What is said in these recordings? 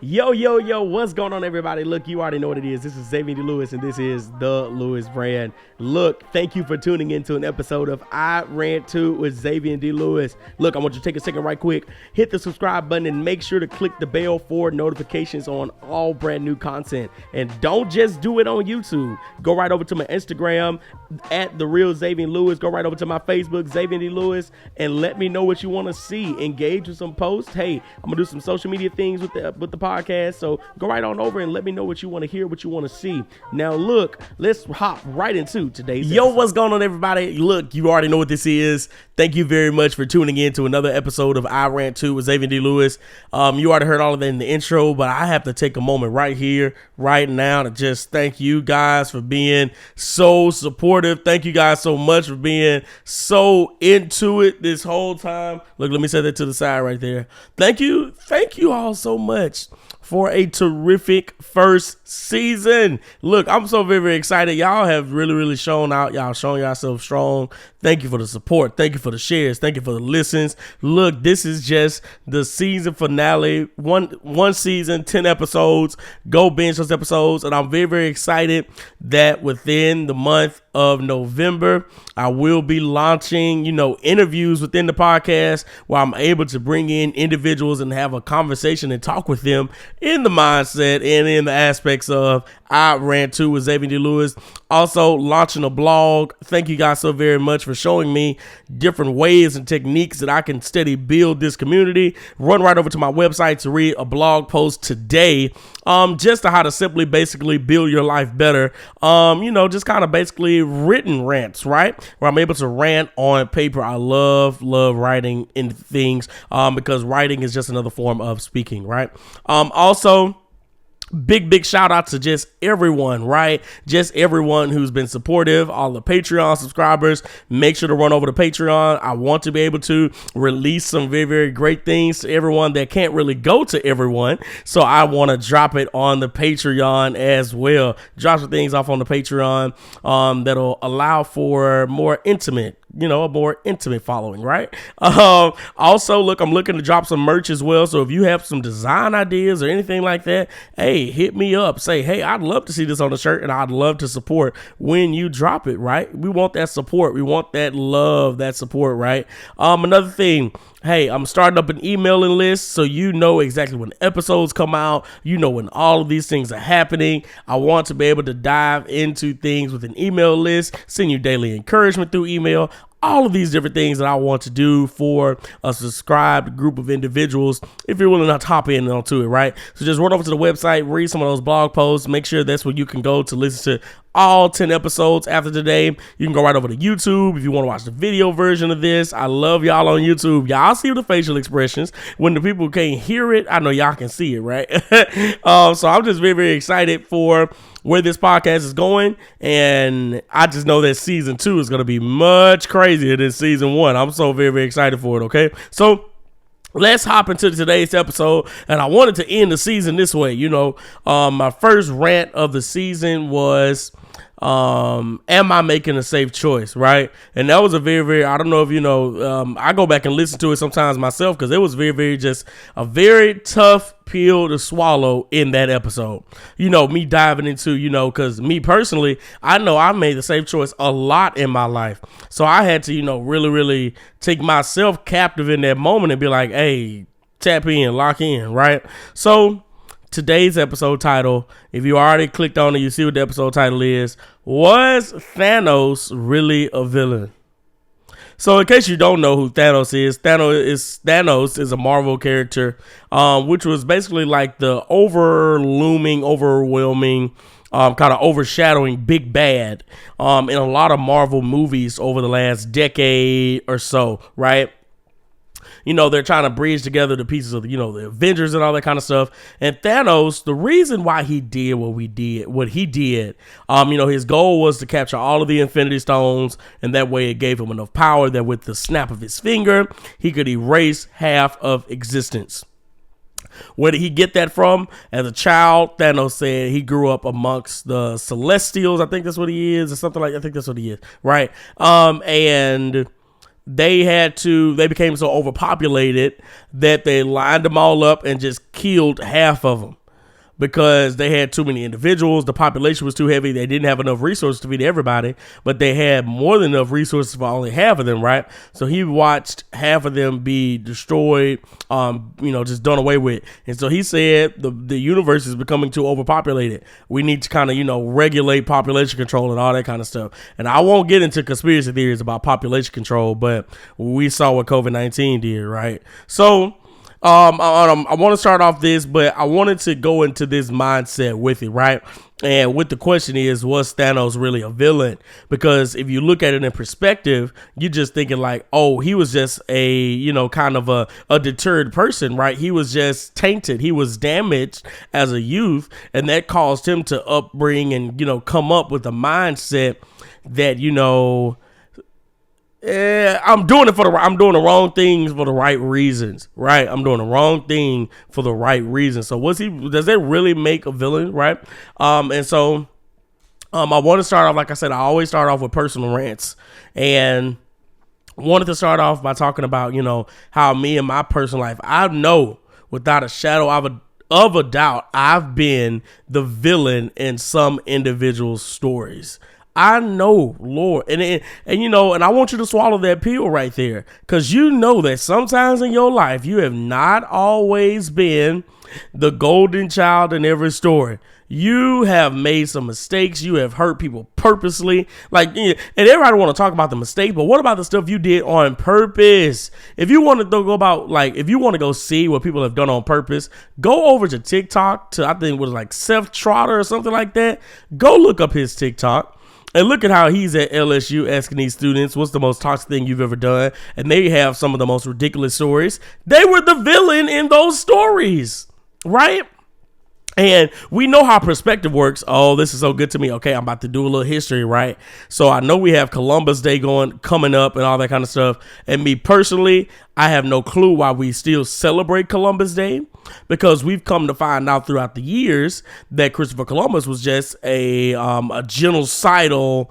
Yo, what's going on, everybody? Look, you already know what it is. This is Xavian Lewis, and this is the Lewis brand. Look, thank you for tuning into an episode of I Rant 2 with Xavian D. Lewis. Look, I want you to take a second right quick, hit the subscribe button, and make sure to click the bell for notifications on all brand new content. And don't just do it on YouTube. Go right over to my Instagram, at The Real Xavian Lewis. Go right over to my Facebook, Xavian D. Lewis, and let me know what you want to see. Engage with some posts. Hey, I'm going to do some social media things with the podcast, so go right on over and let me know what you want to hear, what you want to see. Now look, let's hop right into today's episode. What's going on, everybody? Look, you already know what this is. Thank you very much for tuning in to another episode of I Rant 2 with Xavian D. Lewis. You already heard all of that in the intro, but I have to take a moment right here, right now, to just thank you guys for being so supportive. Thank you guys so much for being so into it this whole time. Look, let me set that to the side right there. Thank you all so much for a terrific first season. Look, I'm so very excited. Y'all have really shown out. Y'all showing yourself strong. Thank you for the support. Thank you for the shares. Thank you for the listens. Look, this is just the season finale. One season, 10 episodes. Go binge those episodes. And I'm very excited that within the month of November, I will be launching, interviews within the podcast where I'm able to bring in individuals and have a conversation and talk with them in the mindset and in the aspects of I Rant 2 with Xavian D. Lewis. Also launching a blog. Thank you guys so very much for showing me different ways and techniques that I can steady build this community. Run right over to my website to read a blog post today. Just to how to simply basically build your life better. Just kind of basically written rants, right? Where I'm able to rant on paper. I love writing in things because writing is just another form of speaking, right? Also, big shout out to just everyone, right? Just everyone who's been supportive, all the Patreon subscribers. Make sure to run over to Patreon. I want to be able to release some very great things to everyone that can't really go to everyone. So I want to drop it on the Patreon as well. Drop some things off on the Patreon that'll allow for more intimate, a more intimate following, right? Also, look, I'm looking to drop some merch as well. So if you have some design ideas or anything like that, hey, hit me up. Say, hey, I'd love to see this on the shirt and I'd love to support when you drop it, right? We want that support. We want that love, that support, right? Another thing, hey, I'm starting up an emailing list so you know exactly when episodes come out. You know when all of these things are happening. I want to be able to dive into things with an email list, send you daily encouragement through email. All of these different things that I want to do for a subscribed group of individuals, if you're willing to hop in onto it, right? So just run over to the website, read some of those blog posts, make sure that's where you can go to listen to all 10 episodes after today. You can go right over to YouTube if you want to watch the video version of this. I love y'all on YouTube. Y'all see the facial expressions. When the people can't hear it, I know y'all can see it, right? So I'm just very excited for where this podcast is going, and I just know that season 2 is going to be much crazier than season 1. I'm so very excited for it, okay? So let's hop into today's episode, and I wanted to end the season this way. My first rant of the season was, am I making a safe choice, right? And that was a very, I don't know if I go back and listen to it sometimes myself because it was very just a very tough pill to swallow in that episode. Me diving into, because me personally, I know I made the safe choice a lot in my life. So I had to, really take myself captive in that moment and be like, hey, tap in, lock in, right? So today's episode title, if you already clicked on it, you see what the episode title is. Was Thanos really a villain? So in case you don't know who Thanos is a Marvel character, which was basically like the overwhelming, kind of overshadowing big bad in a lot of Marvel movies over the last decade or so, right? They're trying to bridge together the pieces of, the Avengers and all that kind of stuff. And Thanos, the reason why he did what he did, his goal was to capture all of the Infinity Stones. And that way it gave him enough power that with the snap of his finger, he could erase half of existence. Where did he get that from? As a child, Thanos said he grew up amongst the Celestials. I think that's what he is, or something like that. I think that's what he is, right? And they became so overpopulated that they lined them all up and just killed half of them because they had too many individuals. The population was too heavy. They didn't have enough resources to feed everybody, but they had more than enough resources for only half of them, right? So he watched half of them be destroyed, just done away with. And so he said the universe is becoming too overpopulated. We need to kind of, regulate population control and all that kind of stuff. And I won't get into conspiracy theories about population control, but we saw what COVID-19 did, right? So I want to start off this, but I wanted to go into this mindset with it, right? And what the question is, was Thanos really a villain? Because if you look at it in perspective, you're just thinking like, oh, he was just a, kind of a deterred person, right? He was just tainted. He was damaged as a youth, and that caused him to upbring and, come up with a mindset that, I'm doing the wrong things for the right reasons, right? I'm doing the wrong thing for the right reason. So does that really make a villain, right? I want to start off, like I said, I always start off with personal rants, and wanted to start off by talking about, how me and my personal life, I know without a shadow of a doubt, I've been the villain in some individuals' stories. I know, Lord, and I want you to swallow that pill right there, because that sometimes in your life you have not always been the golden child in every story. You have made some mistakes. You have hurt people purposely. And everybody want to talk about the mistake, but what about the stuff you did on purpose? If you want to if you want to go see what people have done on purpose, go over to TikTok I think it was like Seth Trotter or something like that. Go look up his TikTok. And look at how he's at LSU asking these students, what's the most toxic thing you've ever done? And they have some of the most ridiculous stories. They were the villain in those stories, right? And we know how perspective works. Oh, this is so good to me. Okay, I'm about to do a little history, right? So I know we have Columbus Day coming up and all that kind of stuff. And me personally, I have no clue why we still celebrate Columbus Day, because we've come to find out throughout the years that Christopher Columbus was just a genocidal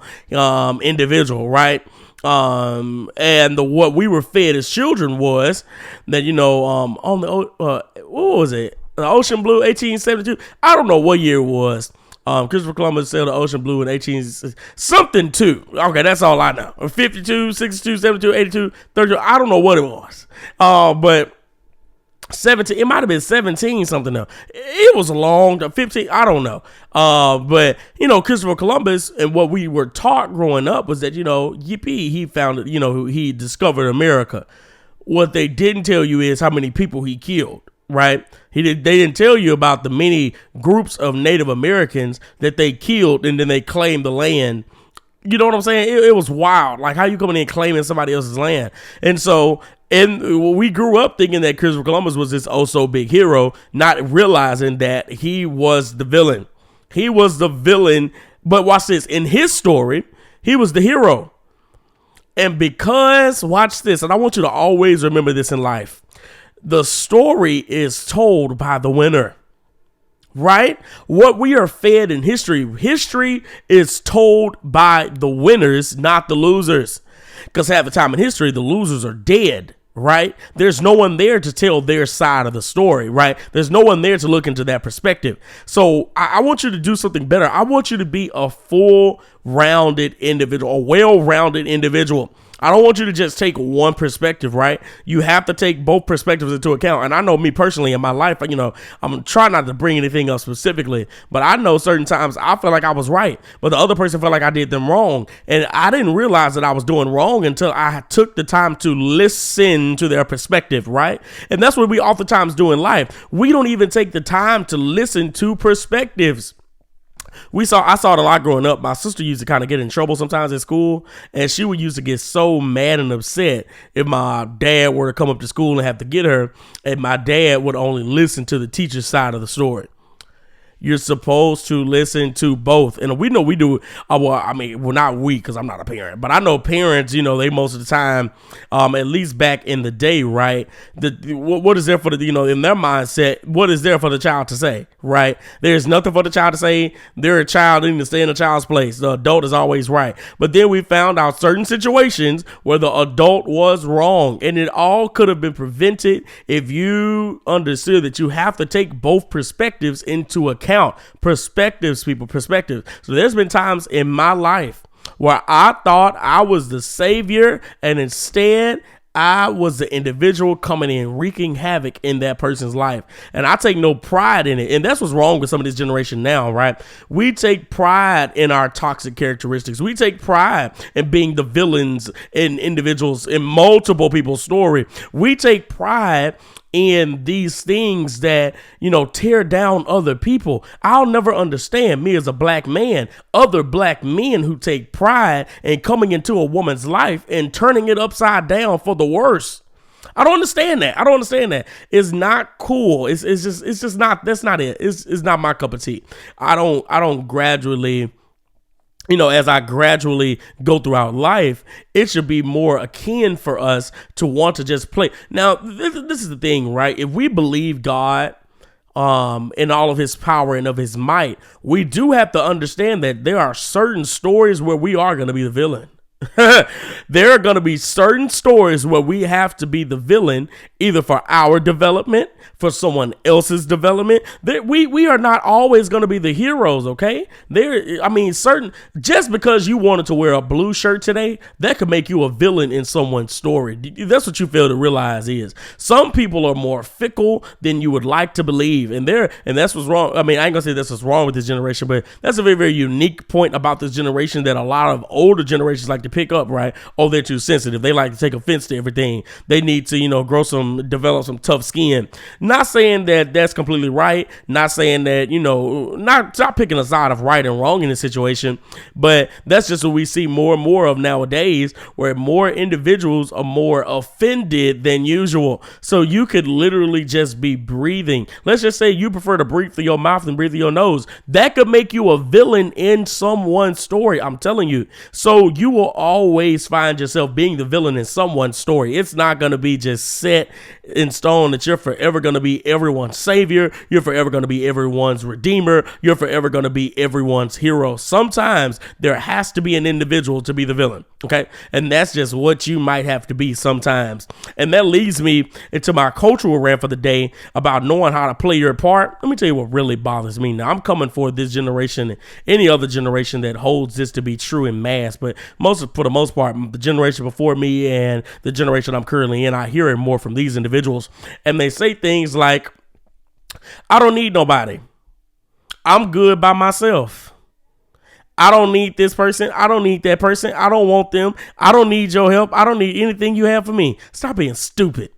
individual, right? And what we were fed as children was that, on the what was it? The Ocean Blue, 1872. I don't know what year it was. Christopher Columbus sailed the Ocean Blue in 18-something-2. Okay, that's all I know. 52, 62, 72, 82, 32. I don't know what it was. But 17, it might have been 17 something though. It was a long 15, I don't know. But Christopher Columbus, and what we were taught growing up was that, yippee, he founded, he discovered America. What they didn't tell you is how many people he killed. Right? They didn't tell you about the many groups of Native Americans that they killed and then they claimed the land. You know what I'm saying? It was wild. Like, how you coming in and claiming somebody else's land? And so, we grew up thinking that Christopher Columbus was this oh so big hero, not realizing that he was the villain. He was the villain. But watch this. In his story, he was the hero. And because, watch this, and I want you to always remember this in life. The story is told by the winner, right? What we are fed in history is told by the winners, not the losers. Because half the time in history, the losers are dead, right? There's no one there to tell their side of the story, right? There's no one there to look into that perspective. So I want you to do something better. I want you to be a full-rounded individual, a well-rounded individual. I don't want you to just take one perspective, right? You have to take both perspectives into account. And I know me personally in my life, I'm trying not to bring anything up specifically, but I know certain times I feel like I was right, but the other person felt like I did them wrong. And I didn't realize that I was doing wrong until I took the time to listen to their perspective, right? And that's what we oftentimes do in life. We don't even take the time to listen to perspectives. I saw it a lot growing up. My sister used to kind of get in trouble sometimes at school, and she would used to get so mad and upset if my dad were to come up to school and have to get her, and my dad would only listen to the teacher's side of the story. You're supposed to listen to both. And we know we do. Not we, because I'm not a parent, but I know parents, they most of the time, at least back in the day, right? What is there for the, in their mindset, what is there for the child to say, right? There's nothing for the child to say. They're a child, they need to stay in the child's place. The adult is always right. But then we found out certain situations where the adult was wrong, and it all could have been prevented if you understood that you have to take both perspectives into account. Perspectives, people, perspectives. So there's been times in my life where I thought I was the savior, and instead I was the individual coming in wreaking havoc in that person's life. And I take no pride in it. And that's what's wrong with some of this generation now, right? We take pride in our toxic characteristics. We take pride in being the villains in individuals, in multiple people's story. We take pride in these things that, tear down other people. I'll never understand, me as a black man, other black men who take pride in coming into a woman's life and turning it upside down for the worse. I don't understand that. It's not cool. It's just not, that's not it. It's not my cup of tea. I don't gradually, as I gradually go throughout life, it should be more akin for us to want to just play. Now, this is the thing, right? If we believe God in all of his power and of his might, we do have to understand that there are certain stories where we are going to be the villain. There are going to be certain stories where we have to be the villain, either for our development, for someone else's development. We are not always going to be the heroes, okay? Just because you wanted to wear a blue shirt today, that could make you a villain in someone's story. That's what you fail to realize is some people are more fickle than you would like to believe. And that's what's wrong. I ain't gonna say that's what's wrong with this generation, but that's a very, very unique point about this generation that a lot of older generations like to pick up, right? Oh, they're too sensitive. They like to take offense to everything. They need to, develop some tough skin. Not saying that that's completely right. Not saying that, not picking a side of right and wrong in this situation, but that's just what we see more and more of nowadays, where more individuals are more offended than usual. So you could literally just be breathing. Let's just say you prefer to breathe through your mouth than breathe through your nose. That could make you a villain in someone's story. I'm telling you. So you will always find yourself being the villain in someone's story. It's not going to be just set in stone that you're forever going to be everyone's savior. You're forever going to be everyone's redeemer. You're forever going to be everyone's hero. Sometimes there has to be an individual to be the villain. Okay. And that's just what you might have to be sometimes. And that leads me into my cultural rant for the day about knowing how to play your part. Let me tell you what really bothers me. Now, I'm coming for this generation and any other generation that holds this to be true in mass, but for the most part, the generation before me and the generation I'm currently in, I hear it more from these individuals. And they say things like, I don't need nobody. I'm good by myself. I don't need this person. I don't need that person. I don't want them. I don't need your help. I don't need anything you have for me. Stop being stupid.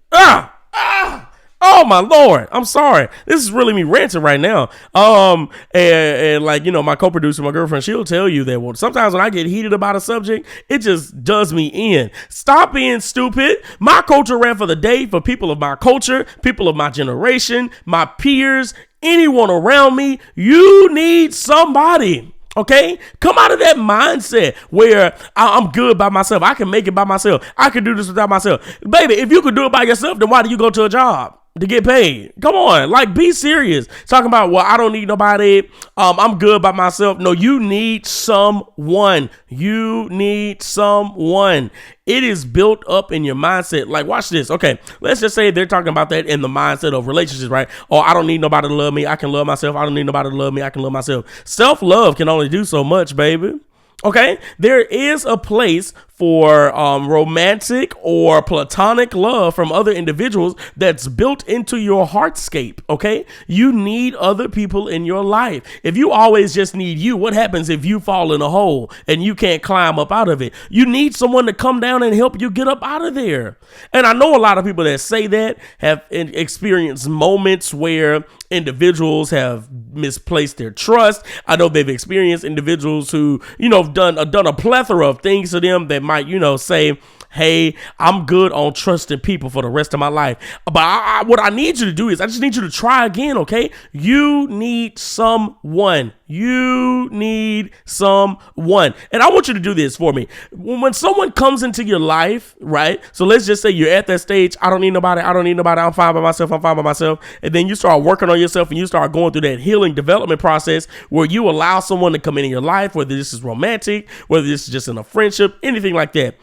Oh my Lord. I'm sorry. This is really me ranting right now. And my co-producer, my girlfriend, she'll tell you that sometimes when I get heated about a subject, it just does me in. Stop being stupid. My culture rant for the day for people of my culture, people of my generation, my peers, anyone around me. You need somebody. Okay, come out of that mindset where I'm good by myself. I can make it by myself. I can do this without myself. Baby, if you could do it by yourself, then why do you go to a job to get paid? Come on, be serious. Talking about, I don't need nobody. I'm good by myself. No, you need someone. You need someone. It is built up in your mindset. Watch this. Okay, let's just say they're talking about that in the mindset of relationships, right? Oh, I don't need nobody to love me. I can love myself. I don't need nobody to love me. I can love myself. Self-love can only do so much, baby. Okay, there is a place for romantic or platonic love from other individuals that's built into your heartscape. Okay, you need other people in your life. If you always just need you, what happens if you fall in a hole and you can't climb up out of it? You need someone to come down and help you get up out of there. And I know a lot of people that say that have experienced moments where individuals have misplaced their trust. I know they've experienced individuals who, have done a plethora of things to them that might, say, hey, I'm good on trusting people for the rest of my life. But what I need you to do is I just need you to try again, okay? You need someone. You need someone. And I want you to do this for me. When someone comes into your life, right? So let's just say you're at that stage. I don't need nobody. I'm fine by myself. And then you start working on yourself and you start going through that healing development process where you allow someone to come into your life, whether this is romantic, whether this is just in a friendship, anything like that.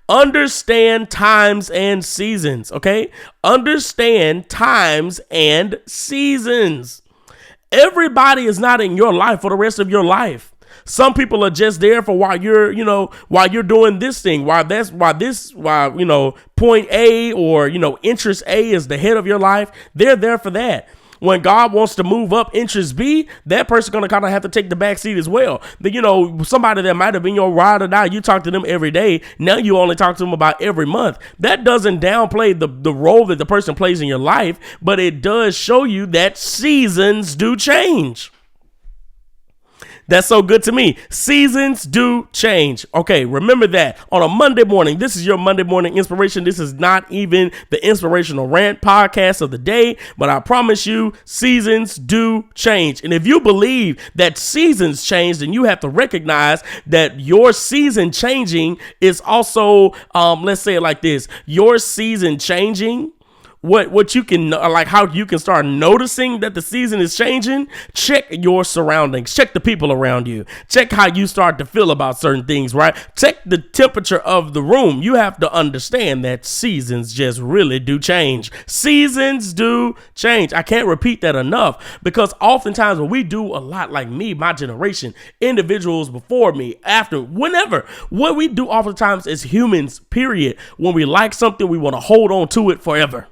Understand times and seasons, okay? Understand times and seasons. Everybody is not in your life for the rest of your life. Some people are just there for while you're doing this thing, while point A or, interest A is the head of your life. They're there for that. When God wants to move up interest B, that person's going to kind of have to take the back seat as well. Somebody that might have been your ride or die, you talk to them every day. Now you only talk to them about every month. That doesn't downplay the role that the person plays in your life, but it does show you that seasons do change. That's so good to me. Seasons do change. Okay, remember that on a Monday morning. This is your Monday morning inspiration. This is not even the inspirational rant podcast of the day, but I promise you, seasons do change. And if you believe that seasons change, then you have to recognize that your season changing is also, let's say it like this, your season changing. What you can, like how you can start noticing that the season is changing, check your surroundings, check the people around you, check how you start to feel about certain things, right? Check the temperature of the room. You have to understand that seasons just really do change. Seasons do change. I can't repeat that enough because oftentimes when we do a lot like me, my generation, individuals before me, after, whenever, what we do oftentimes as humans, period, when we like something, we want to hold on to it forever.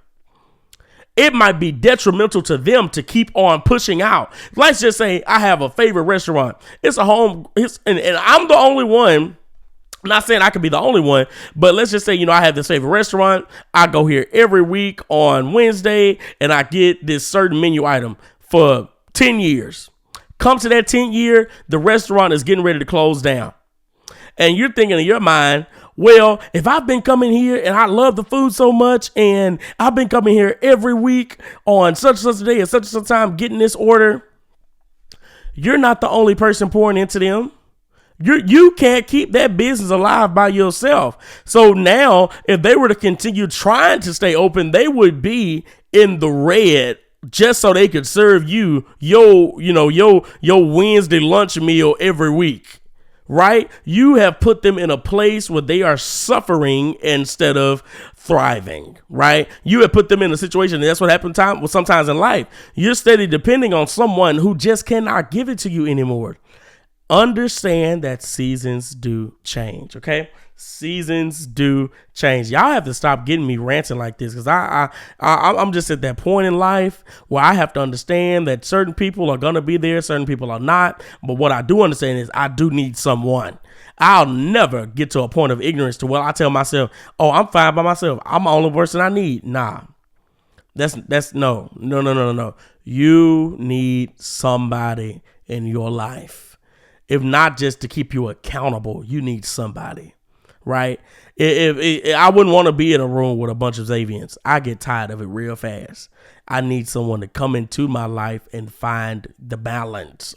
It might be detrimental to them to keep on pushing out. Let's just say I have a favorite restaurant. And I'm the only one. I'm not saying I could be the only one, but let's just say, I have this favorite restaurant. I go here every week on Wednesday and I get this certain menu item for 10 years. Come to that 10th year, the restaurant is getting ready to close down. And you're thinking in your mind, well, if I've been coming here and I love the food so much and I've been coming here every week on such and such a day and such time getting this order, you're not the only person pouring into them. You can't keep that business alive by yourself. So now if they were to continue trying to stay open, they would be in the red just so they could serve you your Wednesday lunch meal every week. Right? You have put them in a place where they are suffering instead of thriving, right? You have put them in a situation, and that's what happens sometimes in life. You're steady depending on someone who just cannot give it to you anymore. Understand that seasons do change, okay? Seasons do change. Y'all have to stop getting me ranting like this because I'm just at that point in life where I have to understand that certain people are going to be there, certain people are not. But what I do understand is I do need someone. I'll never get to a point of ignorance to where I tell myself, oh, I'm fine by myself. I'm the only person I need. Nah, that's no. You need somebody in your life. If not just to keep you accountable, you need somebody. Right? If I wouldn't want to be in a room with a bunch of Xavians. I get tired of it real fast. I need someone to come into my life and find the balance.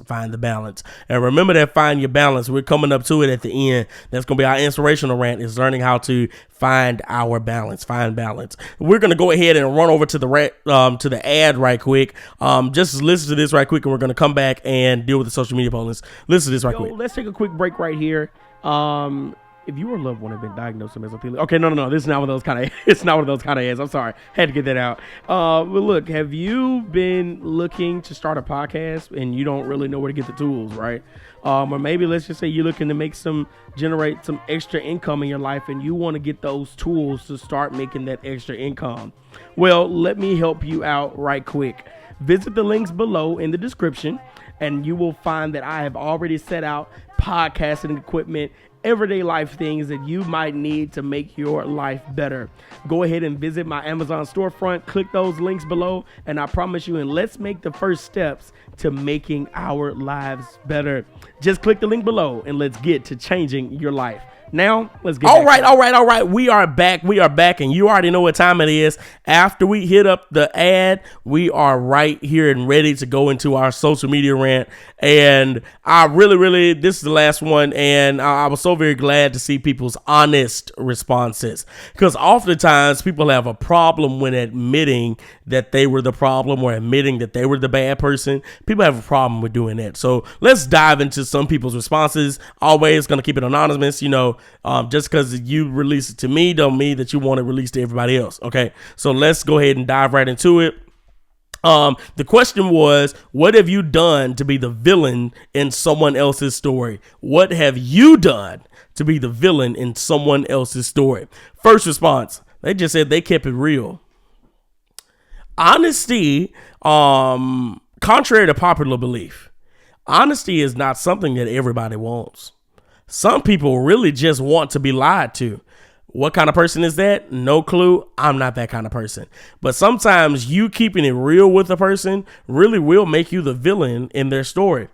And remember that find your balance. We're coming up to it at the end. That's going to be our inspirational rant, is learning how to find our balance. Find balance. We're going to go ahead and run over to the ad right quick. Just listen to this right quick, and we're going to come back and deal with the social media posts. Listen to this right quick. Let's take a quick break right here. If your loved one have been diagnosed with mesothelioma, okay, no, this is not one of those kind of. It's not one of those kind of ads. I'm sorry, had to get that out. But look, have you been looking to start a podcast and you don't really know where to get the tools, right? Or maybe let's just say you're looking to generate some extra income in your life, and you want to get those tools to start making that extra income. Well, let me help you out right quick. Visit the links below in the description, and you will find that I have already set out podcasting equipment, everyday life things that you might need to make your life better. Go ahead and visit my Amazon storefront, click those links below, and I promise you, and let's make the first steps to making our lives better. Just click the link below and let's get to changing your life. Now, let's get All right. We are back. And you already know what time it is. After we hit up the ad, we are right here and ready to go into our social media rant. And I really, this is the last one. And I was so very glad to see people's honest responses. Because oftentimes people have a problem when admitting that they were the problem or admitting that they were the bad person. People have a problem with doing that. So let's dive into some people's responses. Always going to keep it anonymous, just because you release it to me don't mean that you want it released to everybody else. Okay, so let's go ahead and dive right into it. The question was, what have you done to be the villain in someone else's story? What have you done to be the villain in someone else's story? First response, they just said they kept it real. Honesty, contrary to popular belief, honesty is not something that everybody wants. Some people really just want to be lied to. What kind of person is that? No clue. I'm not that kind of person. But sometimes you keeping it real with a person really will make you the villain in their story.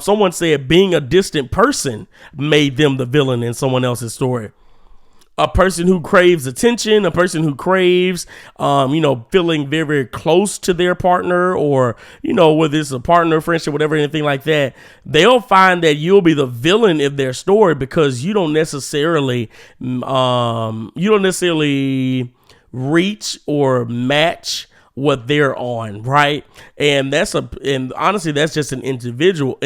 Someone said being a distant person made them the villain in someone else's story. A person who craves attention, a person who craves, feeling very, very close to their partner, or, whether it's a partner, friendship, whatever, anything like that, they'll find that you'll be the villain in their story because you don't necessarily reach or match what they're on, right? And honestly, that's just an individual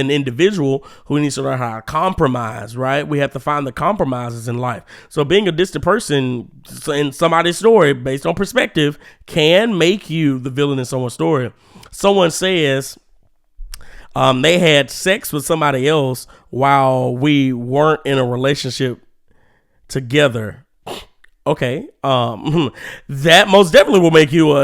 who needs to learn how to compromise, right? We have to find the compromises in life. So being a distant person in somebody's story based on perspective can make you the villain in someone's story. Someone says they had sex with somebody else while we weren't in a relationship together. Okay, that most definitely will make you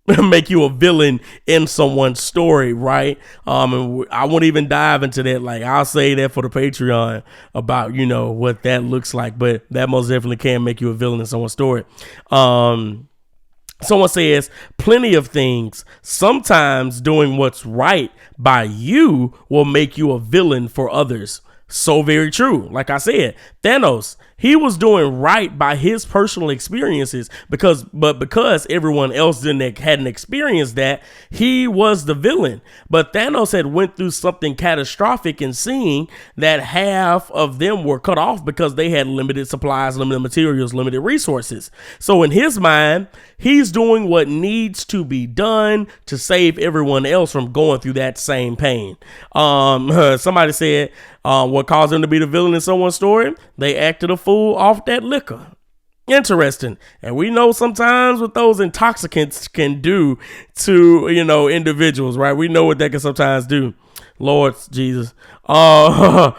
make you a villain in someone's story, right? And I won't even dive into that. Like, I'll say that for the Patreon about, what that looks like, but that most definitely can make you a villain in someone's story. Someone says plenty of things. Sometimes doing what's right by you will make you a villain for others. So very true. Like I said, Thanos, he was doing right by his personal experiences because everyone else hadn't experienced that, he was the villain. But Thanos had went through something catastrophic in seeing that half of them were cut off because they had limited supplies, limited materials, limited resources. So in his mind, he's doing what needs to be done to save everyone else from going through that same pain. Somebody said, what caused them to be the villain in someone's story? They acted a fool off that liquor. Interesting. And we know sometimes what those intoxicants can do to, individuals, right? We know what that can sometimes do. Lord Jesus. I'm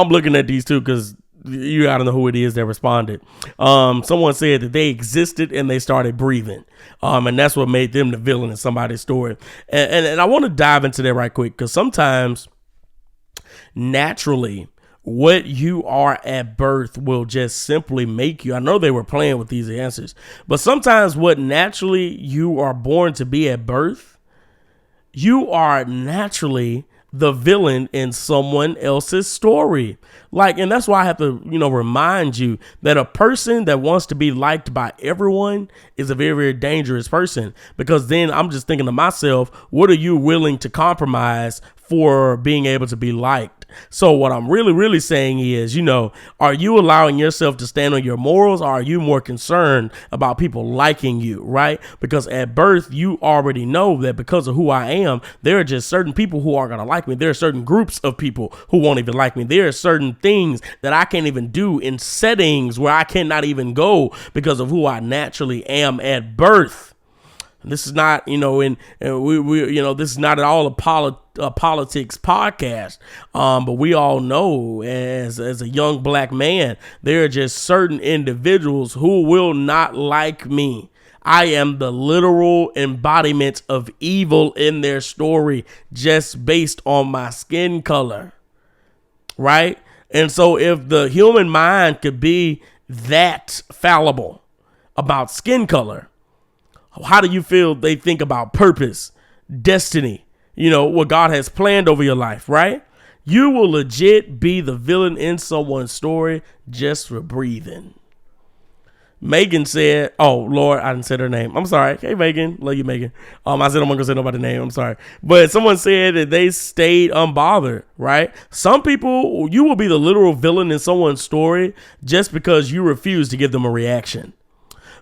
looking at these two because you gotta know who it is that responded. Someone said that they existed and they started breathing. And that's what made them the villain in somebody's story. And I want to dive into that right quick because sometimes naturally what you are at birth will just simply make you. I know they were playing with these answers, but sometimes what naturally you are born to be at birth, you are naturally the villain in someone else's story. And that's why I have to, remind you that a person that wants to be liked by everyone is a very, very dangerous person, because then I'm just thinking to myself, what are you willing to compromise for being able to be liked? So what I'm really, really saying is, are you allowing yourself to stand on your morals, or are you more concerned about people liking you, right? Because at birth, you already know that because of who I am, there are just certain people who aren't going to like me. There are certain groups of people who won't even like me. There are certain things that I can't even do in settings where I cannot even go because of who I naturally am at birth. This is not, this is not at all a politics podcast. But we all know as a young black man, there are just certain individuals who will not like me. I am the literal embodiment of evil in their story just based on my skin color. Right? And so if the human mind could be that fallible about skin color, how do you feel they think about purpose, destiny, what God has planned over your life, right? You will legit be the villain in someone's story just for breathing. Megan said, oh, Lord, I didn't say her name. I'm sorry. Hey, Megan. Love you, Megan. I said I'm not going to say nobody's name. I'm sorry. But someone said that they stayed unbothered, right? Some people, you will be the literal villain in someone's story just because you refuse to give them a reaction.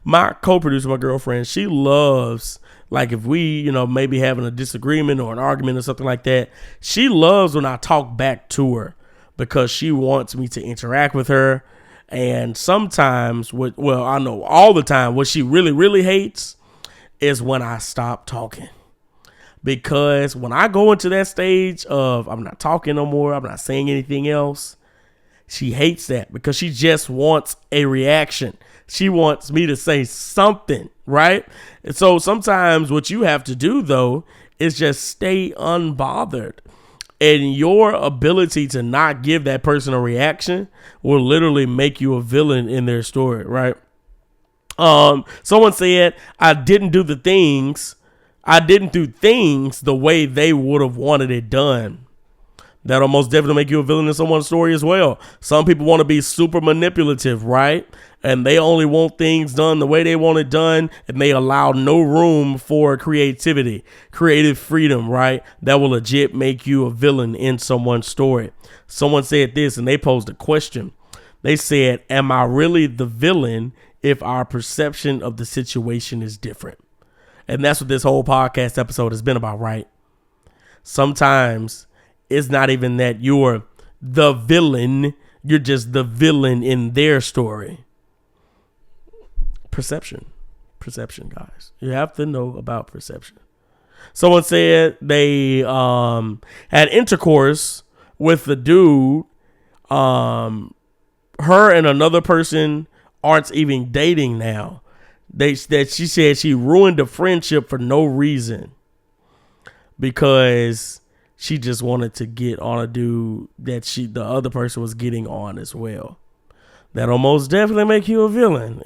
My co-producer, my girlfriend, she loves, like if we, maybe having a disagreement or an argument or something like that, she loves when I talk back to her because she wants me to interact with her. And sometimes, I know all the time, what she really, really hates is when I stop talking. Because when I go into that stage of I'm not talking no more, I'm not saying anything else, she hates that because she just wants a reaction. She wants me to say something, right? And so sometimes what you have to do, though, is just stay unbothered. And your ability to not give that person a reaction will literally make you a villain in their story, right? Someone said, I didn't do things the way they would have wanted it done. That'll most definitely make you a villain in someone's story as well. Some people want to be super manipulative, right? And they only want things done the way they want it done, and they allow no room for creativity, creative freedom, right? That will legit make you a villain in someone's story. Someone said this, and they posed a question. They said, am I really the villain if our perception of the situation is different? And that's what this whole podcast episode has been about, right? Sometimes it's not even that you're the villain. You're just the villain in their story. Perception, guys. You have to know about perception. Someone said they had intercourse with the dude. Her and another person aren't even dating now. She said she ruined a friendship for no reason because she just wanted to get on a dude that the other person was getting on as well. That'll most definitely make you a villain.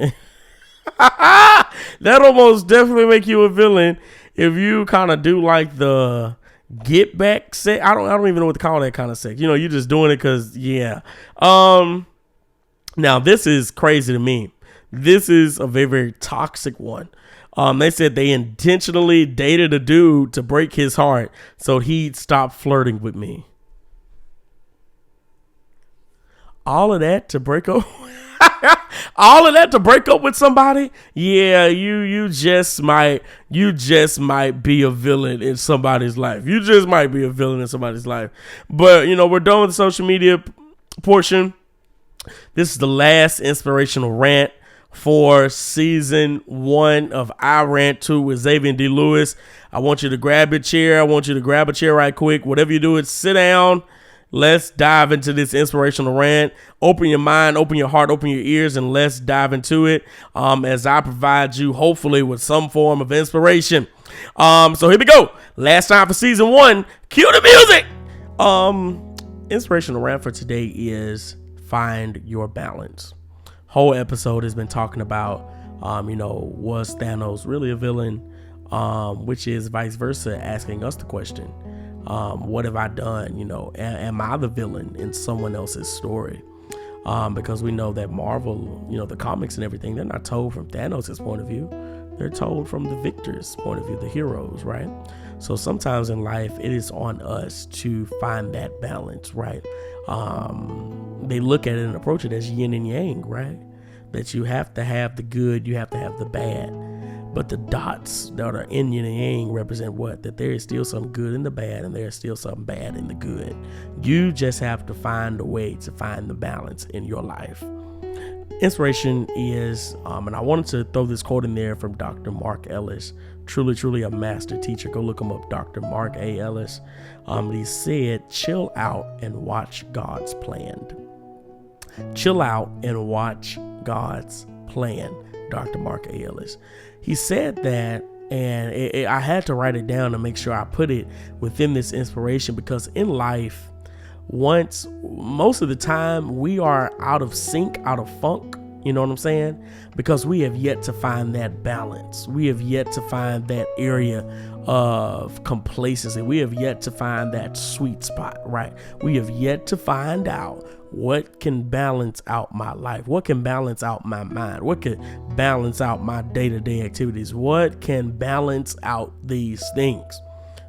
That'll most definitely make you a villain if you kind of do like the get back sex. I don't even know what to call that kind of sex. You're just doing it because, yeah. Now this is crazy to me. This is a very, very toxic one. They said they intentionally dated a dude to break his heart so he'd stop flirting with me. All of that to break up. All of that to break up with somebody. Yeah, you just might be a villain in somebody's life. You just might be a villain in somebody's life. But we're done with the social media portion. This is the last inspirational rant for season 1 of I Rant 2 with Xavian D. Lewis. I want you to grab your chair. I want you to grab a chair right quick. Whatever you do, it's sit down. Let's dive into this inspirational rant. Open your mind, open your heart, open your ears, and let's dive into it as I provide you, hopefully, with some form of inspiration. So here we go. Last time for season 1. Cue the music. Inspirational rant for today is find your balance. Whole episode has been talking about, was Thanos really a villain? Which is vice versa, asking us the question, what have I done? Am I the villain in someone else's story? Because we know that Marvel, the comics and everything, they're not told from Thanos' point of view. They're told from the victor's point of view, the heroes, right? So sometimes in life, it is on us to find that balance, right? They look at it and approach it as yin and yang, right? That you have to have the good, you have to have the bad. But the dots that are in yin and yang represent what? That there is still some good in the bad and there is still some bad in the good. You just have to find a way to find the balance in your life. Inspiration is, and I wanted to throw this quote in there from Dr. Mark Ellis. Truly, truly a master teacher. Go look him up, Dr. Mark A. Ellis. He said, chill out and watch God's plan. Chill out and watch God's plan. Dr. Mark A. Ellis. He said that, and I had to write it down to make sure I put it within this inspiration, because in life, most of the time we are out of sync, out of funk You know what I'm saying? Because we have yet to find that balance. We have yet to find that area of complacency. We have yet to find that sweet spot, right? We have yet to find out what can balance out my life, what can balance out my mind, what can balance out my day-to-day activities, what can balance out these things,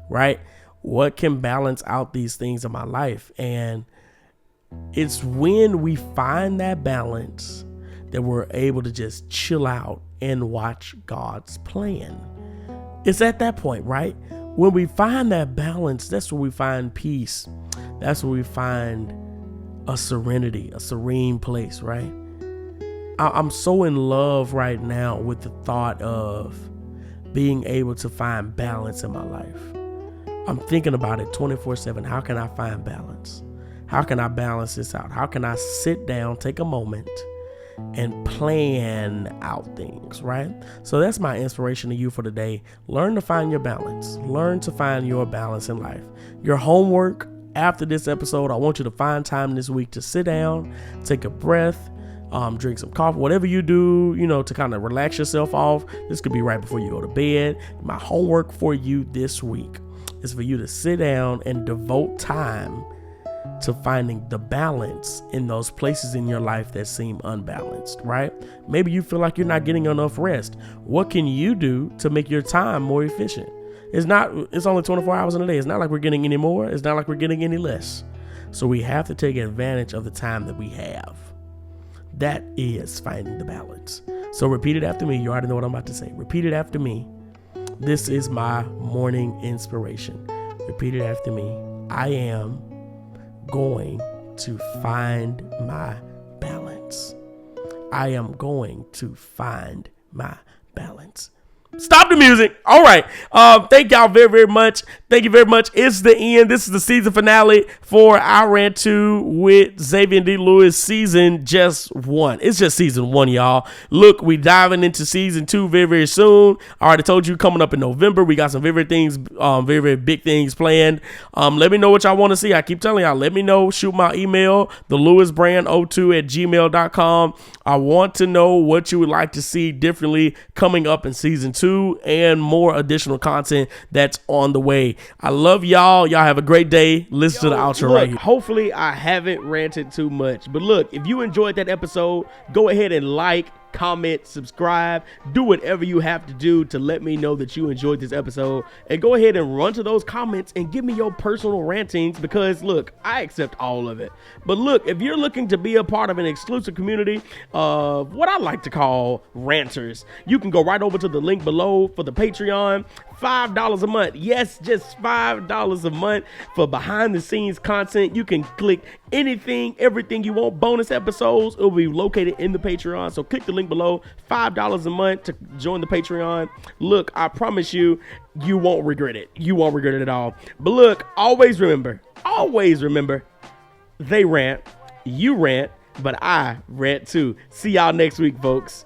right? What can balance out these things in my life? And it's when we find that balance that we're able to just chill out and watch God's plan. It's at that point, right? When we find that balance, that's where we find peace. That's where we find a serenity, a serene place, right? I'm so in love right now with the thought of being able to find balance in my life. I'm thinking about it 24/7. How can I find balance? How can I balance this out? How can I sit down, take a moment, and plan out things, right? So that's my inspiration to you for today. Learn to find your balance. Learn to find your balance in life. Your homework after this episode, I want you to find time this week to sit down, take a breath, drink some coffee, whatever you do, to kind of relax yourself off. This could be right before you go to bed. My homework for you this week is for you to sit down and devote time to finding the balance in those places in your life that seem unbalanced, right? Maybe you feel like you're not getting enough rest. What can you do to make your time more efficient? It's only 24 hours in a day. It's not like we're getting any more. It's not like we're getting any less. So we have to take advantage of the time that we have. That is finding the balance. So repeat it after me. You already know what I'm about to say. Repeat it after me. This is my morning inspiration. Repeat it after me. I am going to find my balance. I am going to find my balance. Stop the music. All right. Thank y'all very, very much. Thank you very much. It's the end. This is the season finale for I Rant 2 with Xavian D. Lewis season just 1. It's just season 1, y'all. Look, we diving into season 2 very, very soon. I already told you coming up in November. We got some very, very big things planned. Let me know what y'all want to see. I keep telling y'all, let me know. Shoot my email, theLewisBrand02@gmail.com. I want to know what you would like to see differently coming up in season 2 and more additional content that's on the way. I love y'all. Y'all have a great day. Listen to the outro right here. Hopefully I haven't ranted too much, but look, if you enjoyed that episode, go ahead and like, comment, subscribe, do whatever you have to do to let me know that you enjoyed this episode, and go ahead and run to those comments and give me your personal rantings, because look, I accept all of it. But look, if you're looking to be a part of an exclusive community of what I like to call ranters, you can go right over to the link below for the Patreon. $5 a month. Yes, just $5 a month for behind the scenes content. You can click anything, everything you want. Bonus episodes, it will be located in the Patreon. So click the link below. $5 a month to join the Patreon. Look, I promise you, you won't regret it. You won't regret it at all. But look, always remember, they rant, you rant, but I rant too. See y'all next week, folks.